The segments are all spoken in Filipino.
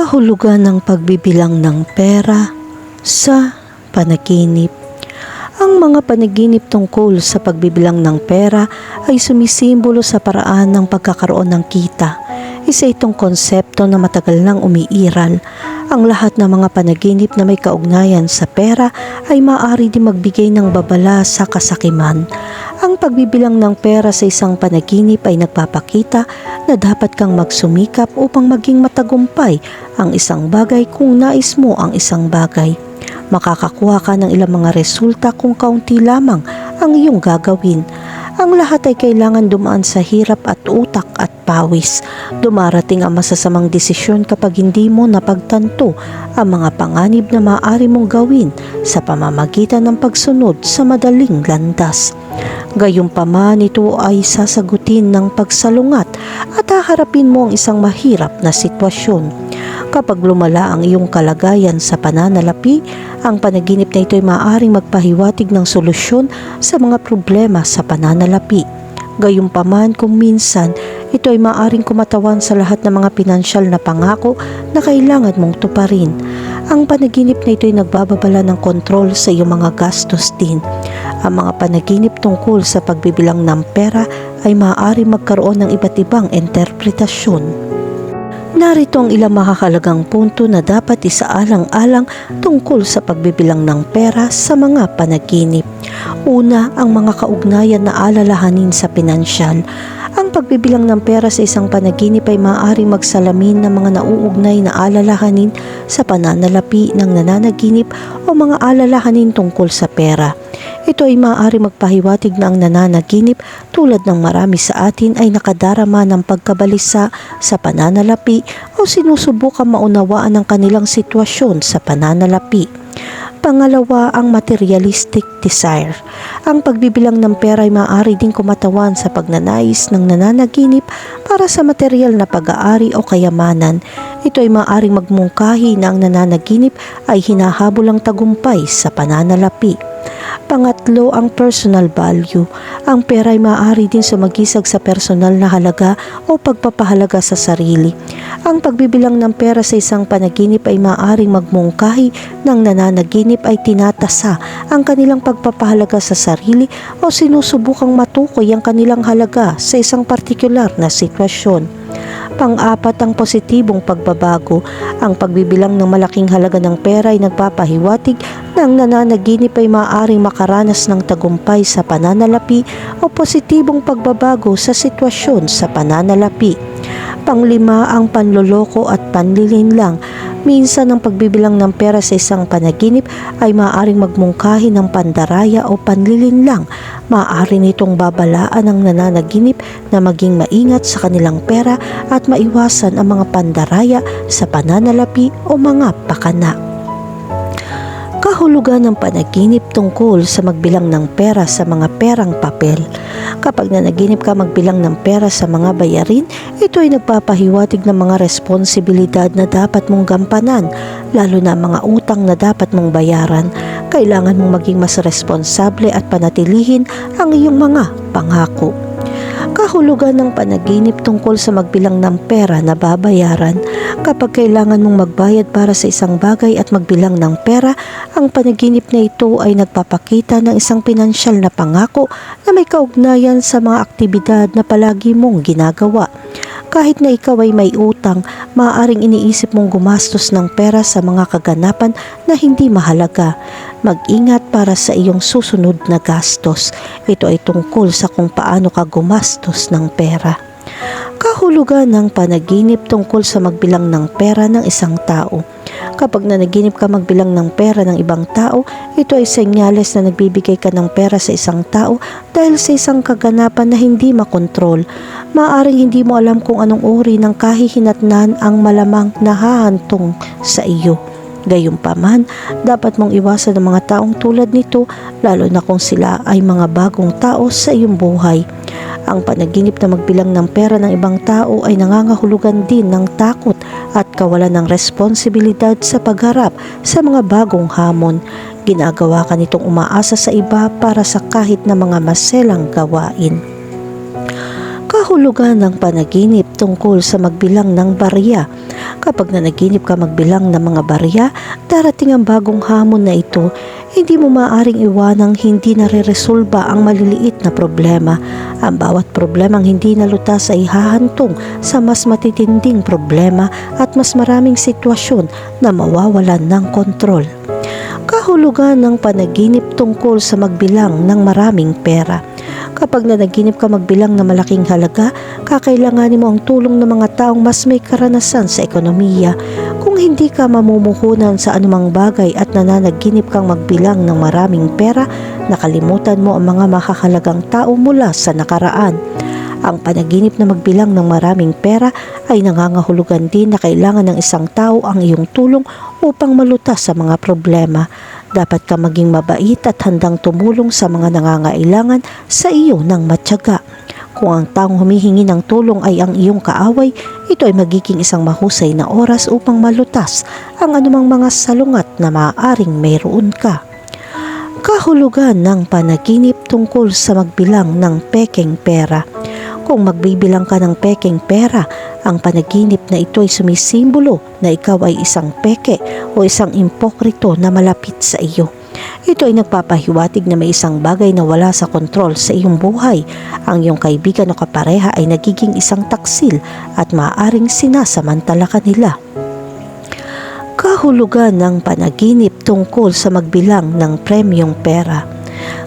Kahulugan ng pagbibilang ng pera sa panaginip. Ang mga panaginip tungkol sa pagbibilang ng pera ay sumisimbolo sa paraan ng pagkakaroon ng kita. Isa itong konsepto na matagal nang umiiral. Ang lahat ng mga panaginip na may kaugnayan sa pera ay maaari din magbigay ng babala sa kasakiman. Ang pagbibilang ng pera sa isang panaginip ay nagpapakita na dapat kang magsumikap upang maging matagumpay ang isang bagay kung nais mo ang isang bagay. Makakakuha ka ng ilang mga resulta kung kaunti lamang ang iyong gagawin. Ang lahat ay kailangan dumaan sa hirap at utak at pawis. Dumarating ang masasamang desisyon kapag hindi mo napagtanto ang mga panganib na maaari mong gawin sa pamamagitan ng pagsunod sa madaling landas. Gayunpaman, ito ay sasagutin ng pagsalungat at haharapin mo ang isang mahirap na sitwasyon. Kapag lumala ang iyong kalagayan sa pananalapi, ang panaginip na ito ay maaaring magpahiwatig ng solusyon sa mga problema sa pananalapi. Gayunpaman, kung minsan, ito ay maaaring kumatawan sa lahat ng mga pinansyal na pangako na kailangan mong tuparin. Ang panaginip na ito ay nagbababala ng kontrol sa iyong mga gastos din. Ang mga panaginip tungkol sa pagbibilang ng pera ay maaaring magkaroon ng iba't ibang interpretasyon. Narito ang ilang makakalagang punto na dapat isaalang-alang tungkol sa pagbibilang ng pera sa mga panaginip. Una, ang mga kaugnayan na alalahanin sa pinansyal. Ang pagbibilang ng pera sa isang panaginip ay maaaring magsalamin ng mga nauugnay na alalahanin sa pananalapi ng nananaginip o mga alalahanin tungkol sa pera. Ito ay maaari magpahiwatig na ang nananaginip tulad ng marami sa atin ay nakadarama ng pagkabalisa sa pananalapi o sinusubukang maunawaan ang kanilang sitwasyon sa pananalapi. Pangalawa, ang materialistic desire. Ang pagbibilang ng pera ay maaari din kumatawan sa pagnanais ng nananaginip para sa material na pag-aari o kayamanan. Ito ay maaaring magmungkahi na ang nananaginip ay hinahabol ang tagumpay sa pananalapi. Pangatlo, ang personal value. Ang pera ay maaari din sumagisag sa personal na halaga o pagpapahalaga sa sarili. Ang pagbibilang ng pera sa isang panaginip ay maaaring magmungkahi ng nananaginip ay tinatasa ang kanilang pagpapahalaga sa sarili o sinusubukang matukoy ang kanilang halaga sa isang partikular na sitwasyon. Pang-apat, ang positibong pagbabago. Ang pagbibilang ng malaking halaga ng pera ay nagpapahiwatig na ang nananaginip ay maaaring makaranas ng tagumpay sa pananalapi o positibong pagbabago sa sitwasyon sa pananalapi. Panglima, ang panloloko at panlilinlang. Minsan ang pagbibilang ng pera sa isang panaginip ay maaaring magmungkahi ng pandaraya o panlilinlang. Maaari nitong babalaan ang nananaginip na maging maingat sa kanilang pera at maiwasan ang mga pandaraya sa pananalapi o mga pakana. Kahulugan ng panaginip tungkol sa magbilang ng pera sa mga perang papel. Kapag nanaginip ka magbilang ng pera sa mga bayarin, ito ay nagpapahiwatig ng mga responsibilidad na dapat mong gampanan, lalo na mga utang na dapat mong bayaran. Kailangan mong maging mas responsable at panatilihin ang iyong mga pangako. Kahulugan ng panaginip tungkol sa magbilang ng pera na babayaran. Kapag kailangan mong magbayad para sa isang bagay at magbilang ng pera, ang panaginip na ito ay nagpapakita ng isang pinansyal na pangako na may kaugnayan sa mga aktibidad na palagi mong ginagawa. Kahit na ikaw ay may utang, maaaring iniisip mong gumastos ng pera sa mga kaganapan na hindi mahalaga. Mag-ingat para sa iyong susunod na gastos. Ito ay tungkol sa kung paano ka gumastos ng pera. Kahulugan ng panaginip tungkol sa magbilang ng pera ng isang tao. Kapag nanaginip ka magbilang ng pera ng ibang tao, ito ay senyales na nagbibigay ka ng pera sa isang tao dahil sa isang kaganapan na hindi makontrol. Maaaring hindi mo alam kung anong uri ng kahihinatnan ang malamang nahahantong sa iyo. Gayunpaman, dapat mong iwasan ang mga taong tulad nito, lalo na kung sila ay mga bagong tao sa iyong buhay. Ang panaginip na magbilang ng pera ng ibang tao ay nangangahulugan din ng takot at kawalan ng responsibilidad sa pagharap sa mga bagong hamon. Ginagawa ka nitong umaasa sa iba para sa kahit na mga maselang gawain. Kahulugan ng panaginip tungkol sa magbilang ng barya. Kapag nanaginip ka magbilang ng mga barya, darating ang bagong hamon na ito. Hindi mo maaaring iwanang hindi nare-resolba ang maliliit na problema. Ang bawat problemang hindi nalutas ay hahantong sa mas matitinding problema at mas maraming sitwasyon na mawawalan ng kontrol. Kahulugan ng panaginip tungkol sa magbilang ng maraming pera. Kapag nanaginip ka magbilang na malaking halaga, kakailanganin mo ang tulong ng mga taong mas may karanasan sa ekonomiya. Kung hindi ka mamumuhunan sa anumang bagay at nananaginip kang magbilang ng maraming pera, nakalimutan mo ang mga makakahalagang tao mula sa nakaraan. Ang panaginip na magbilang ng maraming pera ay nangangahulugan din na kailangan ng isang tao ang iyong tulong upang malutas sa mga problema. Dapat ka maging mabait at handang tumulong sa mga nangangailangan sa iyo ng matyaga. Kung ang taong humihingi ng tulong ay ang iyong kaaway, ito ay magiging isang mahusay na oras upang malutas ang anumang mga salungat na maaaring mayroon ka. Kahulugan ng panaginip tungkol sa magbilang ng pekeng pera. Kung magbibilang ka ng pekeng pera, ang panaginip na ito ay sumisimbolo na ikaw ay isang peke o isang impokrito na malapit sa iyo. Ito ay nagpapahiwatig na may isang bagay na wala sa kontrol sa iyong buhay. Ang iyong kaibigan o kapareha ay nagiging isang taksil at maaaring sinasamantala ka nila. Kahulugan ng panaginip tungkol sa magbilang ng premyong pera.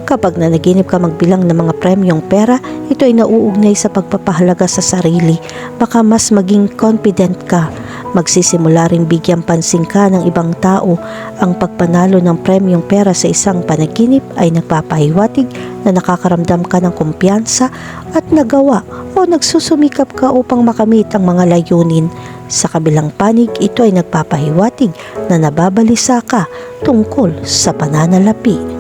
Kapag nanaginip ka magbilang ng mga premyong pera, ito ay nauugnay sa pagpapahalaga sa sarili. Baka mas maging confident ka. Magsisimula ring bigyan pansin ka ng ibang tao. Ang pagpanalo ng premyong pera sa isang panaginip ay nagpapahiwatig na nakakaramdam ka ng kumpiyansa at nagawa o nagsusumikap ka upang makamit ang mga layunin. Sa kabilang panig, ito ay nagpapahiwatig na nababalisa ka tungkol sa pananalapi.